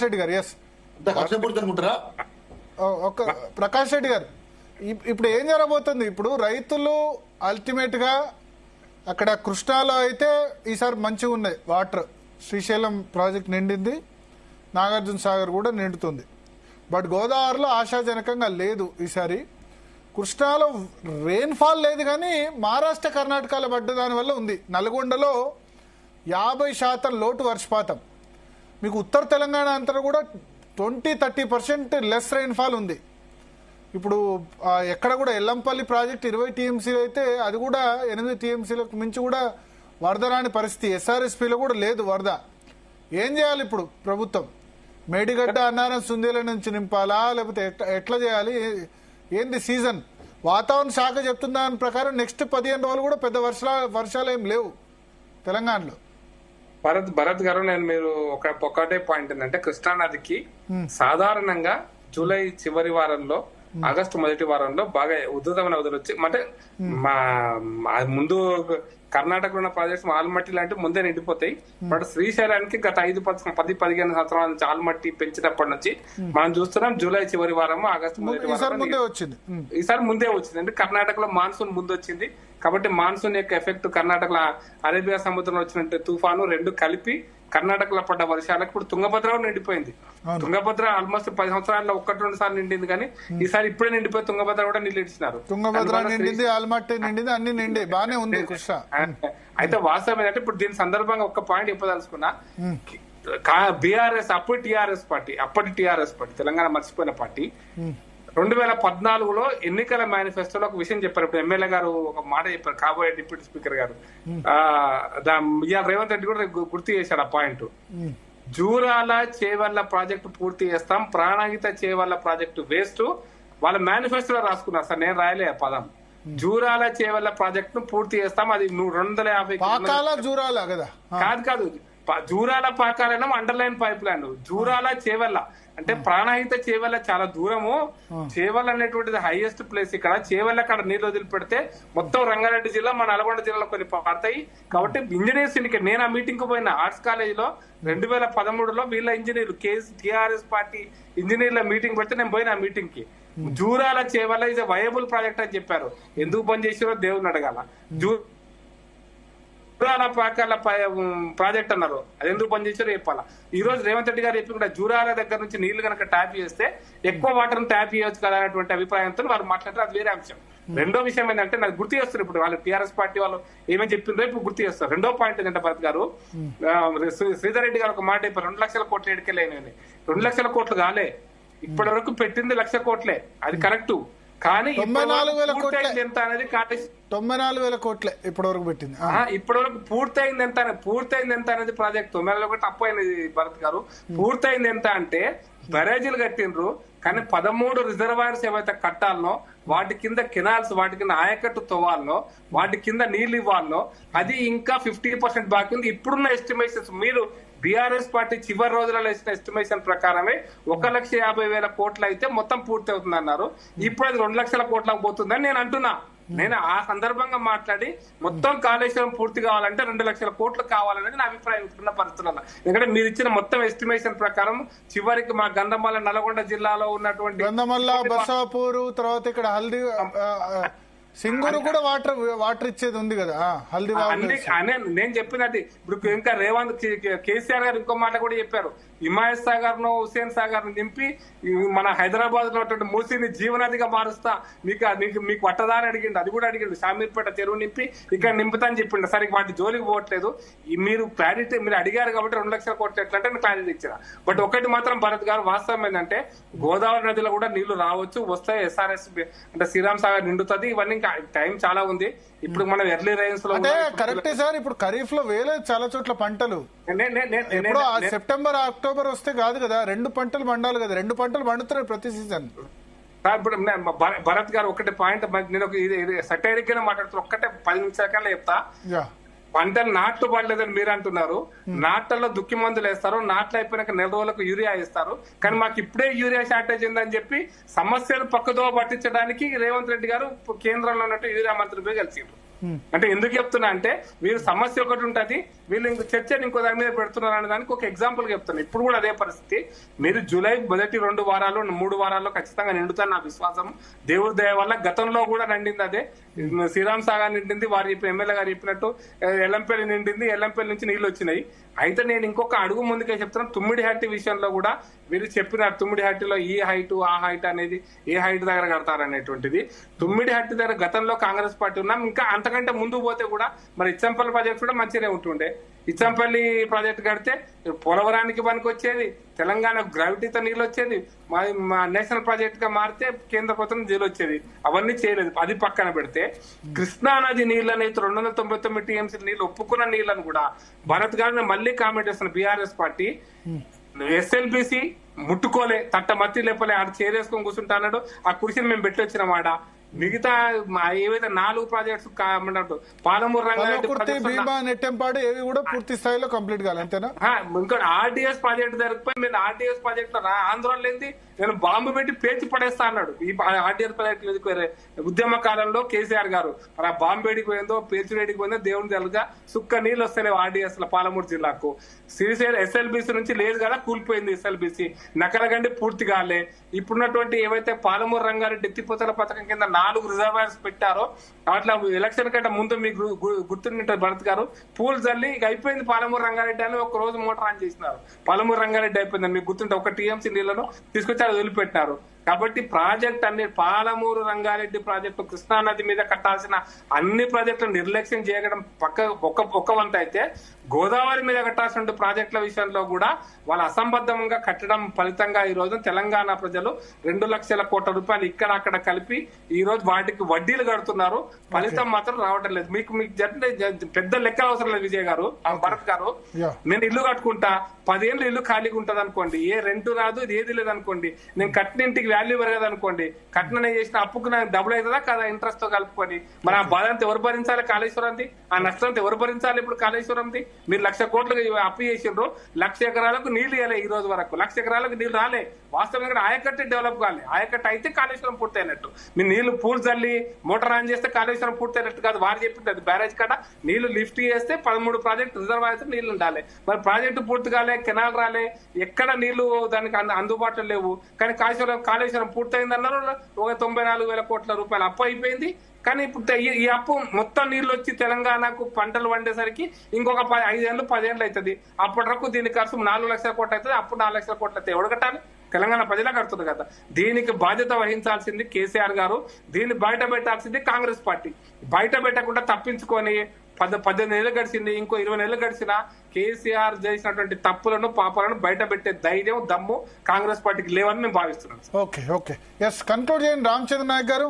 రెడ్డి గారు ఎస్ హర్షపూర్తి అనుకుంటారా? ఒక ప్రకాష్ రెడ్డి గారు ఇప్పుడు ఏం జరగబోతుంది? ఇప్పుడు రైతులు అల్టిమేట్ గా అక్కడ కృష్ణాలో అయితే ఈసారి మంచిగా ఉన్నాయి వాటర్. శ్రీశైలం ప్రాజెక్ట్ నిండింది, నాగార్జున సాగర్ కూడా నిండుతుంది. బట్ గోదావరిలో ఆశాజనకంగా లేదు ఈసారి. కృష్ణాలో రెయిన్ఫాల్ లేదు కానీ మహారాష్ట్ర కర్ణాటకలో పడ్డ దానివల్ల ఉంది. నల్గొండలో 50% లోటు వర్షపాతం. మీకు ఉత్తర తెలంగాణ అంతా కూడా 20-30% లెస్ రెయిన్ఫాల్ ఉంది. ఇప్పుడు ఎక్కడ కూడా ఎల్లంపల్లి ప్రాజెక్ట్ 20 టీఎంసీలు అయితే అది కూడా 8 టీఎంసీలకు మించి కూడా వరద రాని పరిస్థితి. ఎస్ఆర్ఎస్పీలో కూడా లేదు వరద. ఏం చేయాలి ఇప్పుడు ప్రభుత్వం? మేడిగడ్డ అన్నారం సుందేల నుంచి నింపాలా లేకపోతే ఎట్లా చేయాలి? ఏంది సీజన్? వాతావరణ శాఖ చెప్తున్న దాని ప్రకారం నెక్స్ట్ 15 రోజులు కూడా పెద్ద వర్షాలు ఏం లేవు తెలంగాణలో. భరత్ గారు, నేను మీరు ఒకటే పాయింట్ ఏంటంటే, కృష్ణానదికి సాధారణంగా జూలై చివరి వారంలో, ఆగస్టు మొదటి వారంలో బాగా ఉధృతమైన వదులు వచ్చి, అంటే ముందు కర్ణాటకలో ఉన్న ప్రాజెక్ట్స్ ఆల్మట్టి లాంటివి ముందే నిండిపోతాయి. బట్ శ్రీశైలానికి గత 10-15 సంవత్సరాల నుంచి ఆల్మట్టి పెంచినప్పటి నుంచి మనం చూస్తున్నాం జూలై చివరి వారం, ఆగస్టు మొదటి వారం ఈసారి ముందే వచ్చింది. అంటే కర్ణాటకలో మాన్సూన్ ముందు వచ్చింది కాబట్టి మాన్సూన్ యొక్క ఎఫెక్ట్ కర్ణాటకలో అరేబియా సముద్రంలో వచ్చినట్టు తుఫాను రెండు కలిపి కర్ణాటకలో పడ్డ వర్షాలకు ఇప్పుడు తుంగభద్ర నిండిపోయింది. తుంగభద్ర ఆల్మోస్ట్ 10 సంవత్సరాల్లో 1-2 సార్లు నిండింది కానీ ఈసారి ఇప్పుడే నిండిపోయి తుంగభద్ర కూడా నీళ్ళు ఇచ్చినారు. తుంగభద్ర నిండింది, ఆల్మట్టి నిండింది, అన్ని నిండి బానే ఉంది. అయితే వాస్తవం ఏంటంటే ఇప్పుడు దీని సందర్భంగా ఒక్క పాయింట్ చెప్పదలుచుకున్నా. బీఆర్ఎస్ అప్పటి టీఆర్ఎస్ పార్టీ తెలంగాణ మర్చిపోయిన పార్టీ 2014లో ఎన్నికల మేనిఫెస్టోలో ఒక విషయం చెప్పారు. ఇప్పుడు ఎమ్మెల్యే గారు ఒక మాట చెప్పారు, కాబోయే డిప్యూటీ స్పీకర్ గారు. ఇవాళ రేవంత్ రెడ్డి కూడా గుర్తు చేశారు ఆ పాయింట్. జూరాల చేవల్ల ప్రాజెక్టు పూర్తి చేస్తాం, ప్రాణహిత చేవల్ల ప్రాజెక్టు వేస్ట్. వాళ్ళ మేనిఫెస్టోలో రాసుకున్నారు సార్, నేను రాయలే ఆ పదం. జూరాల చేవల్ల ప్రాజెక్టు పూర్తి చేస్తాం, అది 250 కాదు జూరాల పాకాలైనా underline pipeline. Jurala Chevella అంటే ప్రాణహిత చేవల్ల చాలా దూరము. చేవల్ల అనేటువంటిది హైయెస్ట్ ప్లేస్. ఇక్కడ చేవల్ల అక్కడ నీళ్ళు వదిలిపెడితే మొత్తం రంగారెడ్డి జిల్లా, మన నల్గొండ జిల్లాలో కొన్ని పడతాయి. కాబట్టి ఇంజనీర్స్ నేను ఆ మీటింగ్ కు పోయిన ఆర్ట్స్ కాలేజ్ లో 2013లో వీళ్ళ ఇంజనీర్లు టీఆర్ఎస్ పార్టీ ఇంజనీర్ల మీటింగ్ పెడితే నేను పోయిన ఆ మీటింగ్ కి. Jurala Chevella is viable project అని చెప్పారు. ఎందుకు బంద్ చేసారో దేవుని అడగాల. జూరాల పాకాల ప్రాజెక్ట్ అన్నారు, అది ఎందుకు బంద్ చేశారో చెప్పాలా. ఈ రోజు రేవంత్ రెడ్డి గారు చెప్పి కూడా జూరాల దగ్గర నుంచి నీళ్లు కనుక ట్యాప్ చేస్తే ఎక్కువ వాటర్ ట్యాప్ చేయొచ్చు కదా అనేటువంటి అభిప్రాయంతో వారు మాట్లాడారు. అది వేరే అంశం. రెండో విషయం ఏంటంటే నాకు గుర్తు చేస్తారు ఇప్పుడు వాళ్ళు టీఆర్ఎస్ పార్టీ వాళ్ళు ఏమేమి చెప్పిందో ఇప్పుడు గుర్తు చేస్తారు. రెండో పాయింట్ ఏంటంటే భరత్ గారు, శ్రీధర్ రెడ్డి గారు ఒక మాట చెప్పారు, 2 లక్షల కోట్లు ఎడికెళ్ళని. 2 లక్షల కోట్లు కాలే, ఇప్పటి వరకు పెట్టింది 1,00,000 కోట్లే, అది కరెక్ట్. కానీ 94,000 ఎంత అనేది 94,000 కోట్లే ఇప్పటి వరకు పెట్టింది. ఇప్పటి వరకు పూర్తయింది ఎంత అనేది ప్రాజెక్ట్ 94,000 కోట్లు అప్పు అయినది భరత్ గారు. పూర్తయింది ఎంత అంటే బ్యారేజీలు కట్టిండ్రు కానీ 13 రిజర్వాయర్స్ ఏవైతే కట్టాలనో వాటి కింద కెనాల్స్, వాటి కింద ఆయకట్టు తవ్వాలనో, వాటి కింద నీళ్లు ఇవ్వాలనో అది ఇంకా 50% బాకీ ఉంది. ఇప్పుడున్న ఎస్టిమేషన్స్, మీరు బీఆర్ఎస్ పార్టీ చివరి రోజులలో ఇచ్చిన ఎస్టిమేషన్ ప్రకారమే 1,50,000 కోట్లు అయితే మొత్తం పూర్తి అవుతుంది అన్నారు. ఇప్పుడు అది 2 లక్షల కోట్లకు పోతుందని నేను అంటున్నా. నేను ఆ సందర్భంగా మాట్లాడి మొత్తం కాళేశ్వరం పూర్తి కావాలంటే 2 లక్షల కోట్లు కావాలనేది నా అభిప్రాయం ఇప్పుడున్న పరిస్థితుల్లో. ఎందుకంటే మీరు ఇచ్చిన మొత్తం ఎస్టిమేషన్ ప్రకారం చివరికి మా గంధమల్ల నల్గొండ జిల్లాలో ఉన్నటువంటి గంధమల్ల, బసాపూర్, తర్వాత ఇక్కడ హల్దీ, సింగూరు కూడా వాటర్ ఇచ్చేది ఉంది కదా హల్దీ. నేను చెప్పినట్టు ఇప్పుడు ఇంకా రేవంత్ కేసీఆర్ గారు ఇంకో మాట కూడా చెప్పారు, హిమాయత్ సాగర్ ను, హుస్సేన్ సాగర్ ను నింపి మన హైదరాబాద్ లో మూసీని జీవనదిగా మారుస్తా, మీకు పట్టదా అని అడిగిండు. అది కూడా అడిగిండు. షామీర్పేట చెరువు నింపి ఇక్కడ నింపుతా అని చెప్పిండు. సరే వాటి జోలికి పోవట్లేదు. మీరు క్లారిటీ మీరు అడిగారు కాబట్టి 2 లక్షల కోట్లు ఎట్లంటే నేను క్లారిటీ ఇచ్చిన. బట్ ఒకటి మాత్రం భరత్ గారు, వాస్తవం ఏంటంటే గోదావరి నదిలో కూడా నీళ్లు రావచ్చు, వస్తాయి. ఎస్ఆర్ఎస్ అంటే శ్రీరామ్ సాగర్ నిండుతుంది. ఇవన్నీ ఇంకా టైం చాలా ఉంది. ఇప్పుడు మనం ఎర్లీ రైన్స్ లో కరెక్టే సార్. ఇప్పుడు ఖరీఫ్ లో వేలేదు చాలా చోట్ల పంటలు. సెప్టెంబర్, అక్టోబర్ వస్తే కాదు కదా, 2 పంటలు పండాలి కదా. 2 పంటలు పండుతున్నాయి ప్రతి సీజన్. ఇప్పుడు భరత్ గారు ఒకటి పాయింట్, నేను సటైరిక్ గానే మాట్లాడుతున్నా, ఒక్కటే 10 నిమిషాల చెప్తా. పంటలు నాట్లు పడలేదని మీరు అంటున్నారు. నాట్లలో దుక్కి మందులు వేస్తారు, నాట్లు అయిపోయినాక 4 రోజులకు యూరియా ఇస్తారు. కానీ మాకు ఇప్పుడే యూరియా షార్టేజ్ ఉందని చెప్పి సమస్యలు పక్కదో పట్టించడానికి రేవంత్ రెడ్డి గారు కేంద్రంలో ఉన్నట్టు యూరియా మంత్రిపై కలిసి అంటే ఎందుకు చెప్తున్నా అంటే వీళ్ళు సమస్య ఒకటి ఉంటది, వీళ్ళు ఇంకో చర్చని ఇంకో దాని మీద పెడుతున్నారు అనే దానికి ఒక ఎగ్జాంపుల్ చెప్తాను. ఇప్పుడు కూడా అదే పరిస్థితి. మీరు జూలై మొదటి 2 వారాలు 3 వారాల్లో ఖచ్చితంగా నిండుతాను నా విశ్వాసం. దేవుడి దయ వల్ల గతంలో కూడా నిండింది అదే. శ్రీరామ్ సాగర్ నిండింది, వారు ఎమ్మెల్యే గారు చెప్పినట్టు ఎల్లంపల్లి నిండింది, ఎల్లంపల్లి నుంచి నీళ్లు వచ్చినాయి. అయితే నేను ఇంకొక అడుగు ముందుకే చెప్తున్నాను, తుమ్మిడిహట్టి విషయంలో కూడా వీళ్ళు చెప్పినారు తుమ్మిడిహట్టిలో ఈ హైట్ ఆ హైట్ అనేది ఏ హైట్ దగ్గర కడతారనేటువంటిది. తుమ్మిడిహట్టి దగ్గర గతంలో కాంగ్రెస్ పార్టీ ఉన్నాం, ఇంకా అంతకంటే ముందు పోతే కూడా మరి ఇచ్చంపల్లి ప్రాజెక్ట్ కూడా మంచిగానే ఉంటుండే. ఇచ్చంపల్లి ప్రాజెక్ట్ కడితే పోలవరానికి పనికి వచ్చేది, తెలంగాణ గ్రావిటీతో నీళ్ళు వచ్చేది, మా నేషనల్ ప్రాజెక్ట్ గా మారితే కేంద్ర ప్రభుత్వం నీళ్ళు వచ్చేది. అవన్నీ చేయలేదు. అది పక్కన పెడితే కృష్ణా నది నీళ్ళని 299 టీఎంసీ నీళ్ళు ఒప్పుకున్న నీళ్ళని కూడా భరత్ గారిని మళ్ళీ కామెంట్ చేస్తున్న బీఆర్ఎస్ పార్టీ ఎస్ఎల్బిసి ముట్టుకోలే, తట్టమత్తి లేపలే, ఆడ చేరేసుకొని కూర్చుంటాడు. ఆ కుర్చీని మేము పెట్టి వచ్చినామాట. మిగతా ఏవైతే 4 ప్రాజెక్ట్స్ పాలమూరు రంగారెడ్డి భీమా నెట్టెంపాడు ఏవి కూడా పూర్తి స్థాయిలో కంప్లీట్ కావాలి అంతేనా? ఇంకా ఆర్డీఎస్ ప్రాజెక్ట్ జరిగిపోయి మీరు ఆర్డీఎస్ ప్రాజెక్ట్ ఆంధ్రలో లేని నేను బాంబు పెట్టి పేచి పడేస్తా అన్నాడు. ఈ ఆర్డీఎస్ ప్రాజెక్ట్ ఉద్యమ కాలంలో కేసీఆర్ గారు మరి ఆ బాంబు వేడికి పోయిందో పేర్చురేడికి పోయిందో దేవుని తెలుగా సుక్క నీళ్ళు వస్తలేవు ఆర్డీఎస్ లో పాలమూరు జిల్లాకు. శ్రీశైలం ఎస్ఎల్బిసి నుంచి లేదు కదా, కూలిపోయింది ఎస్ఎల్బిసి. నకలగండి పూర్తి కాలే. ఇప్పుడున్నటువంటి ఏవైతే పాలమూరు రంగారెడ్డి ఎత్తిపోతల పథకం కింద 4 రిజర్వాయర్స్ పెట్టారో అట్లా ఎలక్షన్ కంటే ముందు మీకు గుర్తుంటారు భరత్ గారు, పూల్ జల్లి ఇక అయిపోయింది పాలమూరు రంగారెడ్డి అని ఒక రోజు మోటార్ ఆన్ చేసినారు. పాలమూరు రంగారెడ్డి అయిపోయిందని మీకు గుర్తుంటే 1 టీఎంసీ నీళ్లను తీసుకొచ్చి అది వదిలిపెట్టినారు. కాబట్టి ప్రాజెక్ట్ అన్ని పాలమూరు రంగారెడ్డి ప్రాజెక్టు కృష్ణా నది మీద కట్టాల్సిన అన్ని ప్రాజెక్టులు నిర్లక్ష్యం చేయడం ఒక వంత అయితే, గోదావరి మీద కట్టాల్సిన ప్రాజెక్టుల విషయంలో కూడా వాళ్ళు అసంబద్ధంగా కట్టడం ఫలితంగా ఈ రోజు తెలంగాణ ప్రజలు 2 లక్షల కోట్ల రూపాయలు ఇక్కడ అక్కడ కలిపి ఈ రోజు వాటికి వడ్డీలు కడుతున్నారు. ఫలితం మాత్రం రావటం లేదు. మీకు పెద్ద లెక్క అవసరం లేదు విజయ్ గారు, భరత్ గారు. నేను ఇల్లు కట్టుకుంటా, 10 ఏళ్ళు ఇల్లు ఖాళీగా ఉంటది అనుకోండి, ఏ రెంట్ రాదు, ఇది ఏది లేదు అనుకోండి, నేను కట్టిన ఇంటికి వాల్యూ పెరగదు అనుకోండి, కట్నం చేసిన అప్పుకు నాకు డబ్బులు అవుతుందా కదా ఇంట్రెస్ట్ తో కలుపుకొని. మరి ఆ బాధ అంతా ఎవరు భరించాలి? కాళేశ్వరంది. ఆ నష్టం అంతా ఎవరు భరించాలి? ఇప్పుడు కాళేశ్వరంది. మీరు 1,00,000 కోట్లు అప్పు చేసిండ్రు, 1,00,000 ఎకరాలకు నీళ్లు ఇవ్వలే. ఈ రోజు వరకు 1,00,000 ఎకరాలకు నీళ్లు రాలే. వాస్తవంగా ఆయకట్టు డెవలప్ కావాలి. ఆయకట్టు అయితే కాళేశ్వరం పూర్తయినట్టు. మీరు నీళ్లు పూల్ చల్లి మోటార్ ఆన్ చేస్తే కాళేశ్వరం పూర్తయినట్టు కాదు. వారు చెప్పింది అది బ్యారేజ్ కాడ నీళ్లు లిఫ్ట్ చేస్తే 13 ప్రాజెక్టు రిజర్వాయర్స్ నీళ్లు ఉండాలి. మరి ప్రాజెక్టు పూర్తి కాలే, కెనాల్ రాలే, ఎక్కడ నీళ్లు దానికి అందుబాటులో లేవు. కానీ కాళేశ్వరం పూర్తయిందన్నారు. ఒక 94,000 కోట్ల రూపాయలు అప్పు అయిపోయింది. కానీ ఇప్పుడు ఈ అప్పు మొత్తం నీళ్లు వచ్చి తెలంగాణకు పంటలు వండేసరికి ఇంకొక 5 ఏళ్ళు 10 ఏళ్ళు అవుతుంది. అప్పటి వరకు దీని ఖర్చు 4 లక్షల కోట్లు అవుతుంది. అప్పుడు 4 లక్షల కోట్లు అవుతాయి. ఎవడు కట్టాలి? తెలంగాణ ప్రజలే కడుతుంది కదా. దీనికి బాధ్యత వహించాల్సింది కేసీఆర్ గారు. దీన్ని బయట పెట్టాల్సింది కాంగ్రెస్ పార్టీ. బయట పెట్టకుండా తప్పించుకొని 18 నెలలు గడిచింది, ఇంకో 20 నెలలు గడిచినా కేసీఆర్ చేసినటువంటి తప్పులను పాపాలను బయట పెట్టే ధైర్యం దమ్ము కాంగ్రెస్ పార్టీకి లేవని మేము భావిస్తున్నాం. ఓకే, ఎస్, కన్క్లూడ్ చేయండి రామచంద్ర నాయక్ గారు.